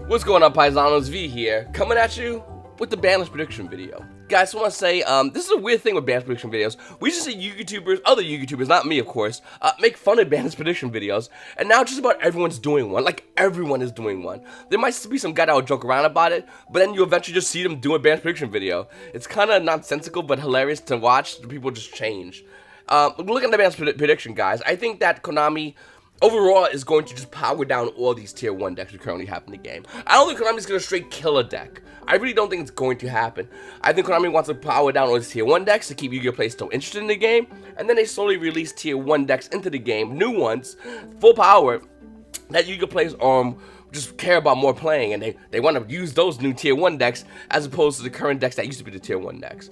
What's going on, Paisanos? V here, coming at you with the ban list prediction video. Guys, I want to say, this is a weird thing with ban list prediction videos. We used to see YouTubers, other YouTubers, not me of course, make fun of ban list prediction videos, and now just about everyone's doing one. Like, everyone is doing one. There might still be some guy that will joke around about it, but then you eventually just see them do a ban list prediction video. It's kind of nonsensical, but hilarious to watch. People just change. Looking at the ban list prediction, guys, I think that Konami overall is going to just power down all these tier 1 decks we currently have in the game. I don't think Konami's going to straight kill a deck. I really don't think it's going to happen. I think Konami wants to power down all these tier 1 decks to keep Yu-Gi-Oh! Players still interested in the game, and then they slowly release tier 1 decks into the game, new ones, full power, that Yu-Gi-Oh! Players just care about more playing, and they want to use those new tier 1 decks as opposed to the current decks that used to be the tier 1 decks.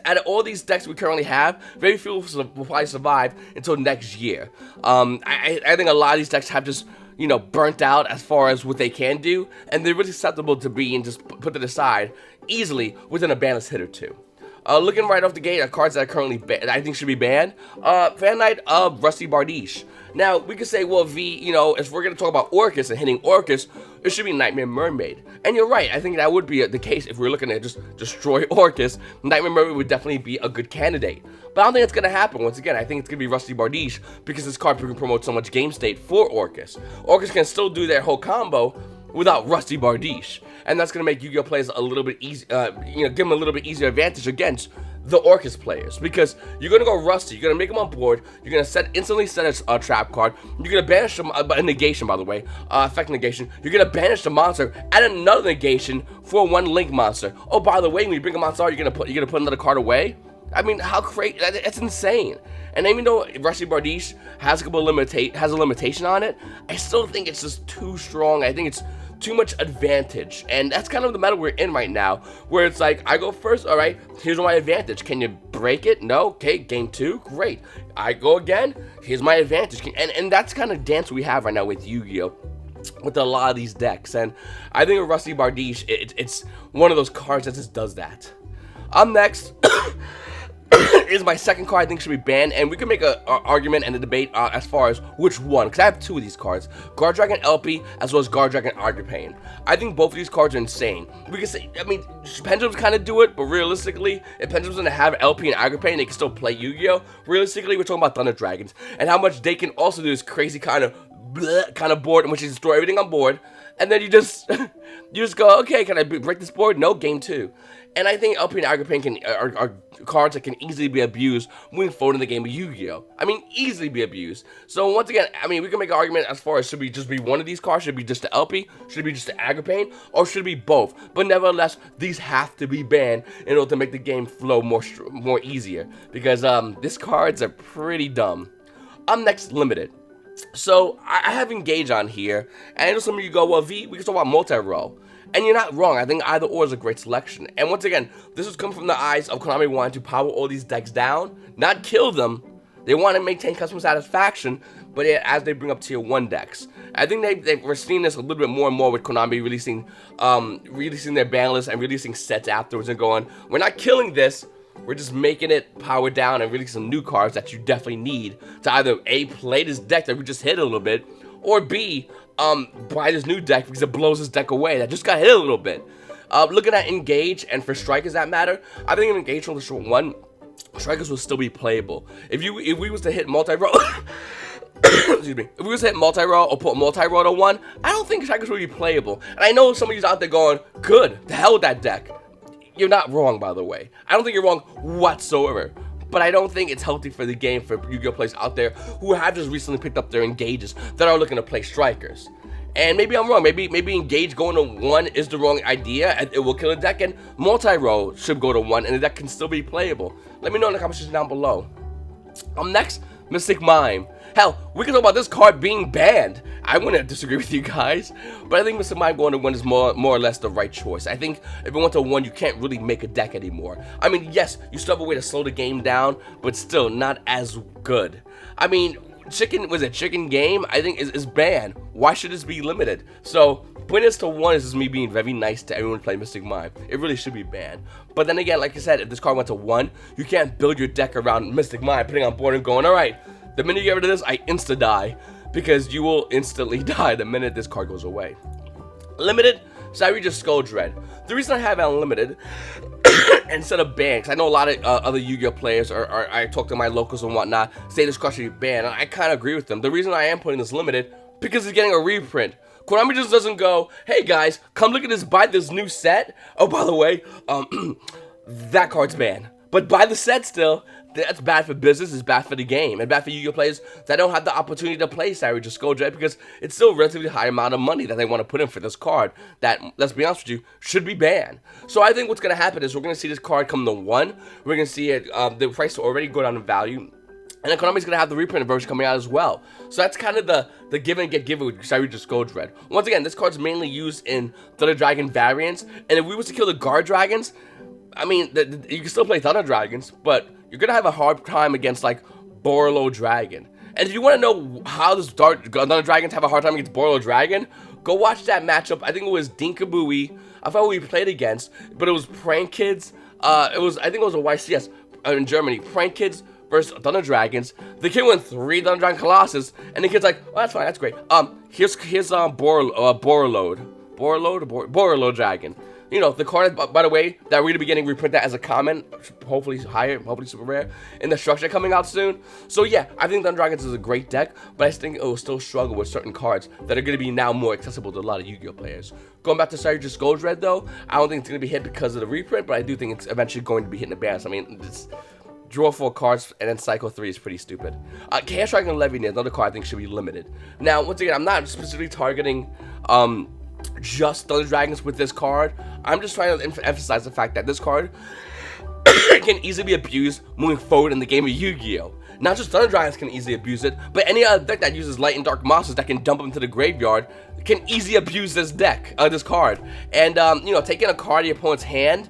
Out of all these decks we currently have, very few will probably survive until next year. I think a lot of these decks have just, you know, burnt out as far as what they can do, and they're really susceptible to being just put to the side easily within a ban list hit or two. Looking right off the gate at cards that are currently I think should be banned. Fan Knight of Rusty Bardiche. Now, we could say, well, V, you know, if we're going to talk about Orcus and hitting Orcus, it should be Nightmare Mermaid. And you're right, I think that would be the case if we're looking to just destroy Orcus. Nightmare Mermaid would definitely be a good candidate. But I don't think it's going to happen. Once again, I think it's going to be Rusty Bardiche because this card can promote so much game state for Orcus. Orcus can still do their whole combo without Rusty Bardiche. And that's going to make Yu-Gi-Oh! Players a little bit easy, give them a little bit easier advantage against the Orcus players, because you're going to go Rusty, you're going to make them on board, you're going to instantly set a trap card, you're going to banish them, a negation by the way, effect negation, you're going to banish the monster, add another negation for one link monster. Oh, by the way, when you bring a monster out, you're going to put another card away? I mean, how crazy, it's insane. And even though Rusty Bardiche has a limitation on it, I still think it's just too strong. I think it's too much advantage, and that's kind of the meta we're in right now, where it's like, I go first, alright, here's my advantage, can you break it? No? Okay, game 2, great. I go again, here's my advantage, and that's kind of dance we have right now with Yu-Gi-Oh! With a lot of these decks, and I think with Rusty Bardiche, it's one of those cards that just does that. Next is my second card I think should be banned, and we can make an argument and a debate as far as which one, because I have two of these cards, Guard Dragon LP as well as Guard Dragon Agripane. I think both of these cards are insane. We can say, I mean, Pendulums kind of do it, but realistically, if Pendulum's going to have LP and Agripane, they can still play Yu-Gi-Oh! Realistically, we're talking about Thunder Dragons, and how much they can also do this crazy kind of board in which you destroy everything on board, and then you just go, okay, can I break this board? No, game 2. And I think LP and Agripane are cards that can easily be abused moving forward in the game of Yu-Gi-Oh! I mean, easily be abused. So once again, I mean, we can make an argument as far as should we just be one of these cards, should it be just the LP, should it be just the Agripane, or should it be both? But nevertheless, these have to be banned in order to make the game flow more easier, because these cards are pretty dumb. Next, Limited. So I have Engage on here, and I know some of you go, well, V, we can talk about multi-row. And you're not wrong. I think either or is a great selection. And once again, this is coming from the eyes of Konami wanting to power all these decks down, not kill them. They want to maintain customer satisfaction, but as they bring up tier 1 decks. I think we're seeing this a little bit more and more with Konami releasing their ban list and releasing sets afterwards and going, we're not killing this, we're just making it powered down and releasing some new cards that you definitely need to either A, play this deck that we just hit a little bit, or B, buy this new deck because it blows this deck away that just got hit a little bit. Looking at Engage, and for Strikers that matter, I think Engage from the short one, Strikers will still be playable. If we was to hit multi-row, excuse me, if we was to hit multi-row or put multi-row to 1, I don't think Strikers would be playable. And I know some of you out there going, good, the hell with that deck. You're not wrong, by the way. I don't think you're wrong whatsoever. But I don't think it's healthy for the game for Yu-Gi-Oh! Players out there who have just recently picked up their Engages that are looking to play Strikers. And maybe I'm wrong. Maybe Engage going to 1 is the wrong idea, and it will kill a deck, and multi-row should go to 1, and the deck can still be playable. Let me know in the comment section down below. Next, Mystic Mime. Hell, we can talk about this card being banned. I wouldn't disagree with you guys, but I think Mystic Mime going to 1 is more or less the right choice. I think if it went to 1, you can't really make a deck anymore. I mean, yes, you still have a way to slow the game down, but still not as good. I mean, Chicken Game, I think, is banned. Why should this be limited? So, putting this to 1 is just me being very nice to everyone playing Mystic Mime. It really should be banned. But then again, like I said, if this card went to 1, you can't build your deck around Mystic Mime, putting on board and going, alright, the minute you get rid of this, I insta-die. Because you will instantly die the minute this card goes away. Limited, Saryuja Skull Dread. The reason I have Unlimited instead of banned, because I know a lot of other Yu-Gi-Oh players, or I talk to my locals and whatnot, say this card should be banned. I kind of agree with them. The reason I am putting this limited, because it's getting a reprint. Konami just doesn't go, hey guys, come look at this, buy this new set. Oh, by the way, that card's banned. But buy the set still. That's bad for business, it's bad for the game, and bad for Yu-Gi-Oh players that don't have the opportunity to play Saryuja Skull Dread, because it's still a relatively high amount of money that they want to put in for this card that, let's be honest with you, should be banned. So I think what's going to happen is we're going to see this card come to 1, we're going to see it, the price will already go down in value, and then Konami's going to have the reprint version coming out as well. So that's kind of the give and get given with Saryuja Skull Dread. Once again, this card's mainly used in Thunder Dragon variants, and if we was to kill the Guard Dragons, I mean, you can still play Thunder Dragons, but you're going to have a hard time against, like, Borlo Dragon. And if you want to know how this Thunder Dragons have a hard time against Borlo Dragon, go watch that matchup. I think it was Dinkabui. I forgot who we played against, but it was Prank Kids. I think it was a YCS in Germany. Prank Kids versus Thunder Dragons. The kid won 3 Thunder Dragon Colossus, and the kid's like, oh, that's fine, that's great. Here's Borlo Dragon. You know, the card, by the way, that we're going to be getting reprinted as a common, hopefully higher, hopefully super rare, in the structure coming out soon. So yeah, I think Thunder Dragons is a great deck, but I think it will still struggle with certain cards that are going to be now more accessible to a lot of Yu-Gi-Oh players. Going back to Saryuja Skull Dread though, I don't think it's going to be hit because of the reprint, but I do think it's eventually going to be hitting the bans. I mean, it's draw 4 cards and then cycle 3 is pretty stupid. Chaos Dragon Levy is another card I think should be limited. Now, once again, I'm not specifically targeting just Thunder Dragons with this card. I'm just trying to emphasize the fact that this card can easily be abused moving forward in the game of Yu-Gi-Oh! Not just Thunder Dragons can easily abuse it, but any other deck that uses light and dark monsters that can dump them to the graveyard can easily abuse this deck, this card. And, you know, taking a card of your opponent's hand,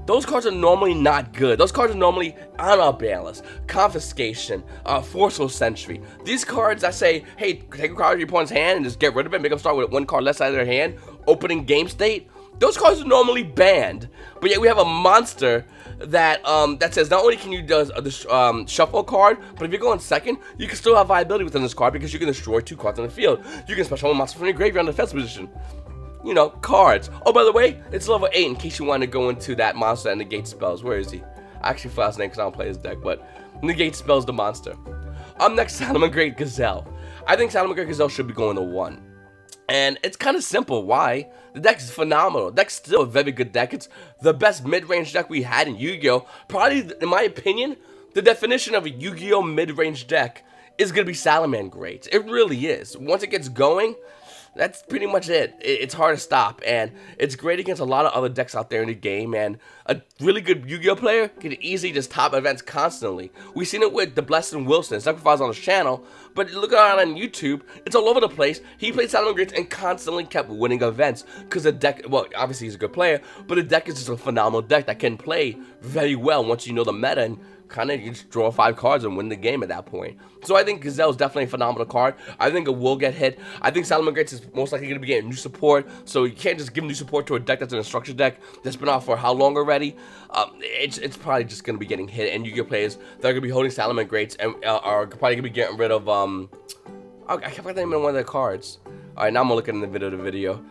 those cards are normally not good. Those cards are normally Honor Balance, Confiscation, Forceful Sentry. These cards that say, hey, take a card of your opponent's hand and just get rid of it, make them start with 1 card less out of their hand, opening game state, those cards are normally banned. But yet we have a monster that that says not only can you do the shuffle card, but if you're going second, you can still have viability within this card because you can destroy 2 cards on the field. You can special one monster from your graveyard in the defense position. You know, cards. Oh, by the way, it's level 8 in case you want to go into that monster and negate spells. Where is he? I actually forgot his name because I don't play his deck, but negate spells the monster. Next, Salamangreat Gazelle. I think Salamangreat Gazelle should be going to 1. And it's kind of simple. Why? The deck is phenomenal. The deck's still a very good deck. It's the best mid-range deck we had in Yu-Gi-Oh! Probably, in my opinion, the definition of a Yu-Gi-Oh! Mid-range deck is going to be Salamangreat. It really is. Once it gets going, that's pretty much it. It's hard to stop, and it's great against a lot of other decks out there in the game, and a really good Yu-Gi-Oh! Player can easily just top events constantly. We've seen it with the Blessed Wilson. Sacrifice on his channel, but look around on YouTube, it's all over the place. He played Salamangreat and constantly kept winning events, because the deck, well, obviously he's a good player, but the deck is just a phenomenal deck that can play very well once you know the meta, and kind of you just draw 5 cards and win the game at that point. So I think Gazelle is definitely a phenomenal card. I think it will get hit. I think Salamangreat is most likely going to be getting new support, so you can't just give new support to a deck that's an instruction deck that's been out for how long already. It's probably just going to be getting hit, and Yu-Gi-Oh! Players that are going to be holding Salamangreats and are probably going to be getting rid of, I can't find the name of one of their cards. Alright, now I'm going to look at the video.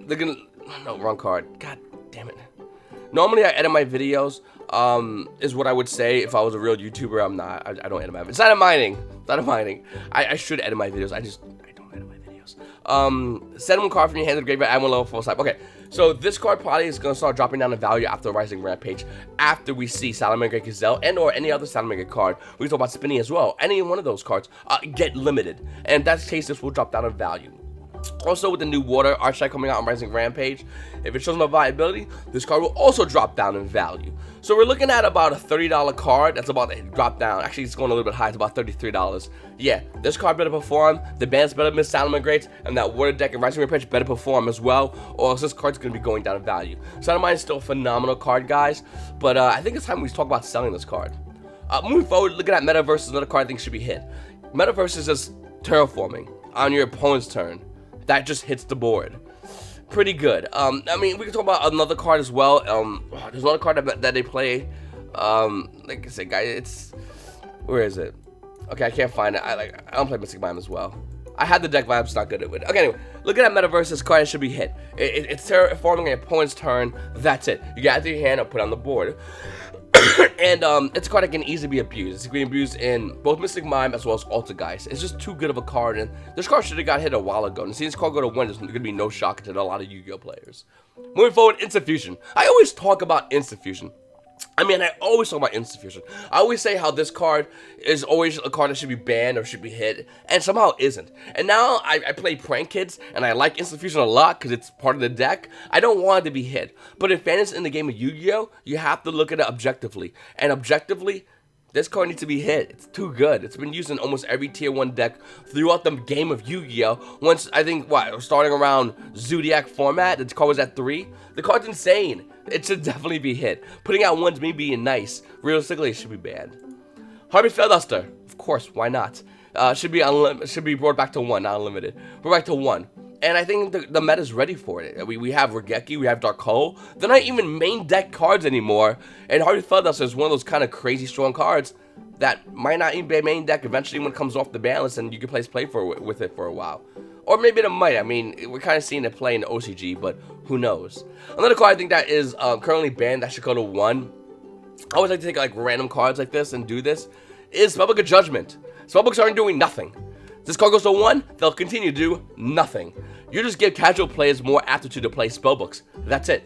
They're going to, no, wrong card. God damn it. Normally I edit my videos, is what I would say if I was a real YouTuber. I'm not. I don't edit my videos. It's not a mining. It's not a mining. I should edit my videos. I don't edit my videos. Send 1 card from your hand to the graveyard, add 1 level 4 side. Okay, so this card probably is going to start dropping down in value after Rising Rampage, after we see Salamangreat Gazelle and or any other Salamangreat card. We can talk about Spinny as well. Any one of those cards get limited, and in that case, this will drop down in value. Also, with the new Water Archetype coming out on Rising Rampage, if it shows no viability, this card will also drop down in value. So we're looking at about a $30 card that's about to drop down. Actually, it's going a little bit high. It's about $33. Yeah, this card better perform. The band's better miss Salamangreat, and that Water deck and Rising Rampage better perform as well, or else this card's going to be going down in value. Salamangreat is still a phenomenal card, guys, but I think it's time we talk about selling this card. Moving forward, looking at Metaverse is another card I think should be hit. Metaverse is just terraforming on your opponent's turn. That just hits the board. Pretty good. I mean, we can talk about another card as well. There's another card that they play. Like I said, guys, it's... Where is it? Okay, I can't find it. I don't play Mystic Mime as well. I had the deck, but I'm just not good at it. Okay, anyway. Look at that Metaverse. This card should be hit. It's terraforming an opponent's turn. That's it. You get it to your hand or put it on the board. And it's a card that can easily be abused. It's being abused in both Mystic Mime as well as Altergeist. It's just too good of a card, and this card should have got hit a while ago. And seeing this card go to 1, there's going to be no shock to a lot of Yu-Gi-Oh players. Moving forward, Instant Fusion. I always talk about Instant Fusion. I always talk about Instant Fusion. I always say how this card is always a card that should be banned or should be hit, and somehow isn't. And now I play Prank Kids, and I like Instant Fusion a lot because it's part of the deck. I don't want it to be hit. But in fairness, in the game of Yu-Gi-Oh, you have to look at it objectively. And objectively, this card needs to be hit. It's too good. It's been used in almost every tier 1 deck throughout the game of Yu-Gi-Oh. Once, I think, starting around Zodiac format, the card was at 3. The card's insane. It should definitely be hit. Putting out 1s may be nice. Realistically, it should be banned. Harvest Featherduster. Of course, why not? Should be brought back to 1, not unlimited. Brought back to 1. And I think the meta's ready for it. We have Regeki, we have Dark Hole. They're not even main deck cards anymore. And Harvest Featherduster is one of those kind of crazy strong cards that might not even be main deck eventually when it comes off the ban list and you can play with it for a while. Or maybe it might. I mean, we're kind of seeing it play in the OCG, but who knows? Another card I think that is currently banned that should go to 1. I always like to take like random cards like this and do this. Is Spellbook of Judgment. Spellbooks aren't doing nothing. This card goes to 1, they'll continue to do nothing. You just give casual players more aptitude to play spellbooks. That's it.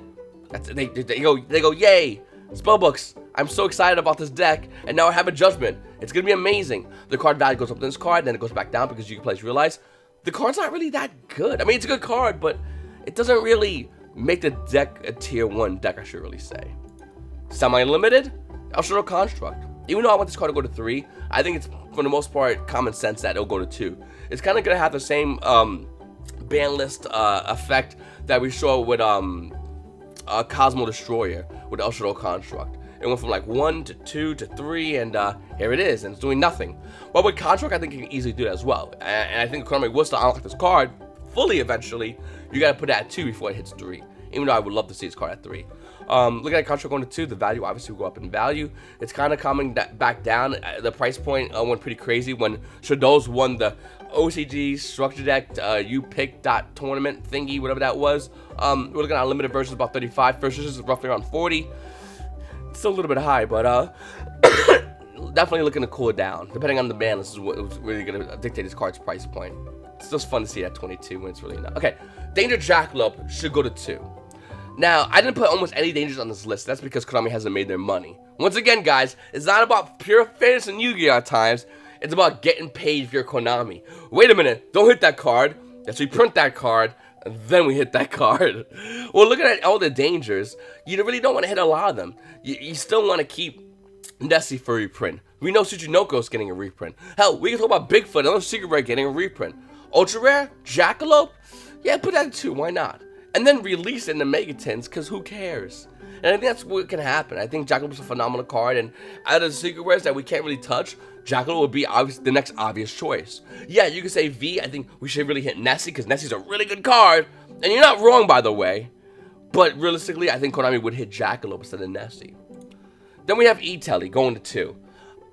That's it. They go, yay! Spellbooks. I'm so excited about this deck, and now I have a Judgment. It's gonna be amazing. The card value goes up in this card, then it goes back down because you players realize the card's not really that good. I mean, it's a good card, but it doesn't really make the deck a tier 1 deck, I should really say. Semi-limited, Elshiro Construct. Even though I want this card to go to 3, I think it's, for the most part, common sense that it'll go to 2. It's kind of going to have the same ban list effect that we saw with Cosmo Destroyer with Elshiro Construct. It went from like 1 to 2 to 3, and here it is, and it's doing nothing. But with Construct, I think you can easily do that as well. And I think KONAMI was to unlock this card fully eventually, you got to put it at 2 before it hits 3. Even though I would love to see this card at 3. Looking at Construct going to 2, the value obviously will go up in value. It's kind of coming back down. The price point went pretty crazy when Shadows won the OCG Structure Deck You Pick tournament thingy, whatever that was. We're looking at unlimited versions about 35. First versions is roughly around 40. Still a little bit high, but definitely looking to cool it down. Depending on the ban, this is what's really going to dictate this card's price point. It's just fun to see it at 22 when it's really not. Okay, Danger Jackalope should go to 2. Now, I didn't put almost any dangers on this list. That's because Konami hasn't made their money. Once again, guys, it's not about pure fairness in Yu-Gi-Oh! At times. It's about getting paid if you're Konami. Wait a minute, don't hit that card. Let's reprint that card, and then we hit that card. Well, looking at all the dangers, you really don't want to hit a lot of them. You still want to keep Nessie for reprint. We know Tsuchinoko's getting a reprint. Hell, we can talk about Bigfoot, another Secret Rare getting a reprint. Ultra Rare? Jackalope? Yeah, put that at 2, why not? And then release it in the Megatins, because who cares? And I think that's what can happen. I think Jackalope's a phenomenal card, and out of the Secret Rares that we can't really touch, Jackalope would be the next obvious choice. Yeah, you could say V. I think we should really hit Nessie, because Nessie's a really good card. And you're not wrong, by the way. But realistically, I think Konami would hit Jackalope instead of Nessie. Then we have E-Telly going to 2.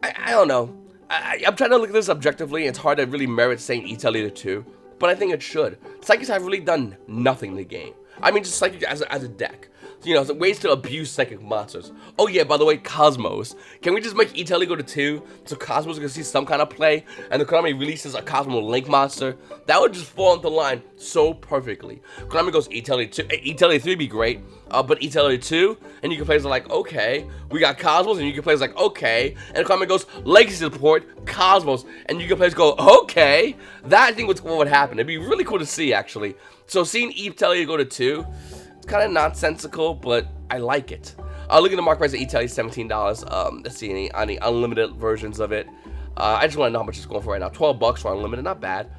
I don't know. I'm trying to look at this objectively. It's hard to really merit saying E-Telly to 2. But I think it should. Psychics have really done nothing in the game. I mean, just Psychic as a deck. You know, ways to abuse Psychic monsters. Oh yeah, by the way, Cosmos. Can we just make E-Telly go to 2? So Cosmos can see some kind of play, and the Konami releases a Cosmo Link monster. That would just fall into line so perfectly. Konami goes E-Telly 2. E-Telly 3 be great. But E-Telly 2, and you can play like, okay, we got Cosmos, and you can play like, okay, and Konami goes Legacy Support, Cosmos, and you can play go, okay. That I think what would happen. It'd be really cool to see, actually. So seeing E-Telly go to 2, it's kind of nonsensical, but I like it. Look at the market price of E-Telly, $17. Let's see any unlimited versions of it. I just want to know how much it's going for right now. $12 for unlimited, not bad.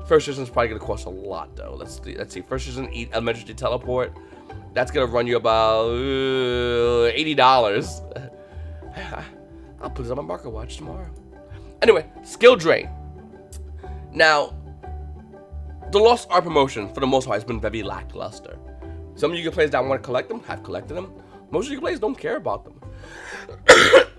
First edition is probably going to cost a lot, though. Let's see. First edition Elementary Teleport. That's going to run you about $80. I'll put it on my market watch tomorrow. Anyway, Skill Drain. Now, the Lost Art promotion, for the most part, has been very lackluster. Some of you players that want to collect them have collected them. Most of you players don't care about them.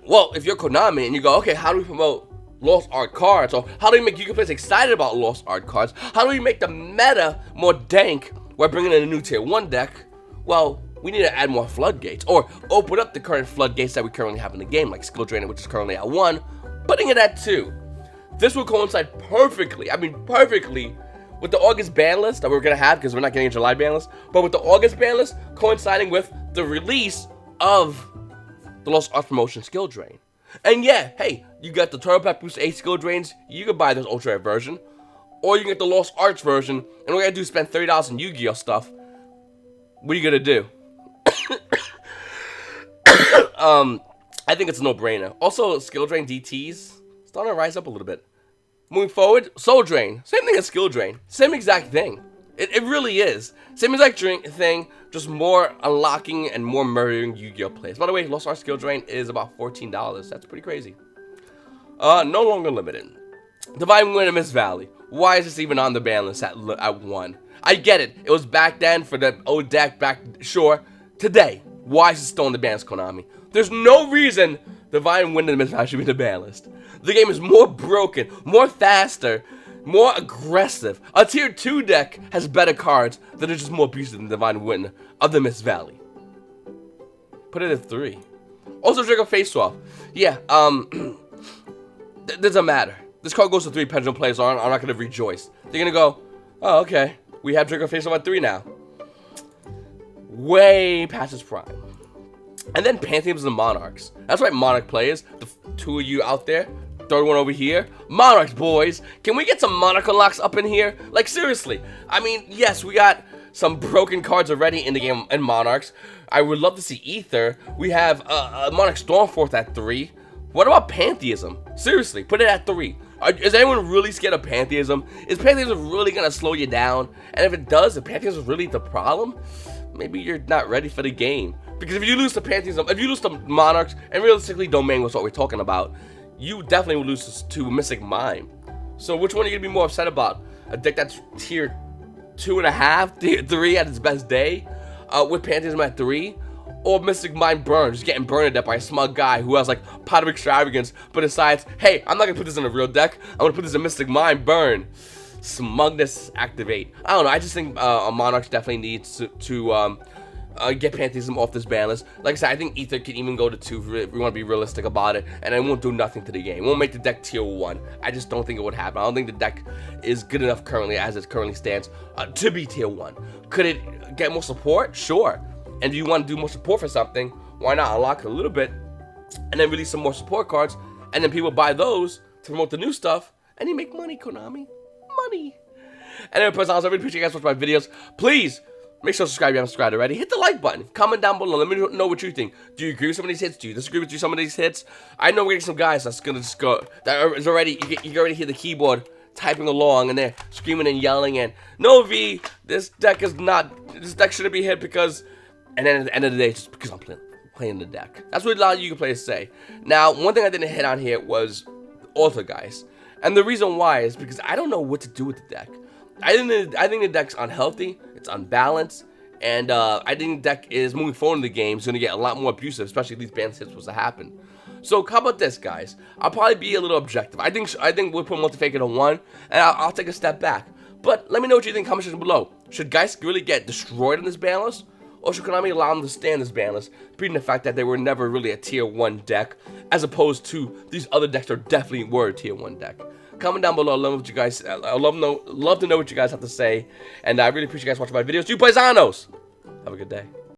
Well, if you're Konami and you go, okay, how do we promote lost art cards? Or how do we make Yu-Gi-Oh players excited about lost art cards? How do we make the meta more dank while bringing in a new tier 1 deck? Well, we need to add more floodgates, or open up the current floodgates that we currently have in the game, like Skill Drainer, which is currently at 1, putting it at 2. This will coincide perfectly, perfectly, with the August ban list that we're going to have, because we're not getting a July ban list, but with the August ban list coinciding with the release of the Lost Arts Promotion Skill Drain. And yeah, hey, you got the Turtle Pack Boost 8 Skill Drains, you can buy this Ultra Rare version, or you can get the Lost Arts version, and what you gotta do is spend $30 on Yu-Gi-Oh stuff. What are you gonna do? I think it's a no-brainer. Also, Skill Drain DTs starting to rise up a little bit. Moving forward, Soul Drain. Same thing as Skill Drain. Same exact thing. It really is. Same exact thing, just more unlocking and more murdering Yu-Gi-Oh plays. By the way, Lost Arts Skill Drain is about $14. That's pretty crazy. No longer limited. Divine Wind of Mist Valley. Why is this even on the ban list at 1? I get it. It was back then for the old deck sure. Today, why is it still on the ban list, Konami? There's no reason Divine Wind of Mist Valley should be the ban list. The game is more broken, more faster, more aggressive. A tier 2 deck has better cards that are just more abusive than Divine Wind of the Mist Valley. Put it at 3. Also, Draco Face Swap. Yeah, doesn't matter. This card goes to 3, Pendulum players are not going to rejoice. They're going to go, oh, okay, we have Draco Face Swap at 3 now. Way past its prime. And then Pantheons and Monarchs. That's right, Monarch players. The 2 of you out there. Third one over here. Monarchs, boys. Can we get some Monarch unlocks up in here? Like, seriously. I mean, yes, we got some broken cards already in the game in Monarchs. I would love to see Ether. We have Monarch Stormforth at 3. What about Pantheism? Seriously, put it at 3. Is anyone really scared of Pantheism? Is Pantheism really going to slow you down? And if it does, if Pantheism is really the problem, maybe you're not ready for the game. Because if you lose to Pantheism, if you lose to Monarchs, and realistically Domain was what we're talking about, you definitely will lose to Mystic Mime. So which one are you going to be more upset about? A deck that's tier 2.5, tier 3 at its best day, with Pantheism at 3? Or Mystic Mime Burn, just getting burned up by a smug guy who has like Pot of Extravagance, but decides, hey, I'm not going to put this in a real deck, I'm going to put this in Mystic Mime Burn. Smugness activate. I don't know, I just think Monarchs definitely needs to get Pantheism off this ban list. Like I said, I think Ether can even go to 2 if we want to be realistic about it, and it won't do nothing to the game. It won't make the deck tier 1. I just don't think it would happen. I don't think the deck is good enough currently, as it currently stands, to be tier 1. Could it get more support? Sure. And if you want to do more support for something, why not unlock a little bit, and then release some more support cards, and then people buy those to promote the new stuff, and you make money, Konami. Money. Anyway, I really appreciate you guys watching my videos. Please, make sure to subscribe if you haven't subscribed already. Hit the like button. Comment down below. Let me know what you think. Do you agree with some of these hits? Do you disagree with some of these hits? I know we're getting some guys that's gonna just go. That is already. You can already hear the keyboard typing along, and they're screaming and yelling. And no, V, this deck is not. This deck shouldn't be hit because. And then at the end of the day, it's just because I'm playing the deck. That's what a lot of Yu-Gi-Oh players say. Now, one thing I didn't hit on here was Alter guys, and the reason why is because I don't know what to do with the deck. I think the deck's unhealthy, it's unbalanced, and I think the deck is moving forward in the game is going to get a lot more abusive, especially if these ban hits was to happen. So how about this, guys? I'll probably be a little objective. I think we'll put Multi-Fake at a 1, and I'll take a step back. But let me know what you think in the comment section below. Should Geist really get destroyed in this ban list? Or should Konami allow them to stay in this ban list, being the fact that they were never really a tier 1 deck, as opposed to these other decks that definitely were a tier 1 deck? Comment down below. I love what you guys. I love to know what you guys have to say, and I really appreciate you guys watching my videos. You paisanos, have a good day.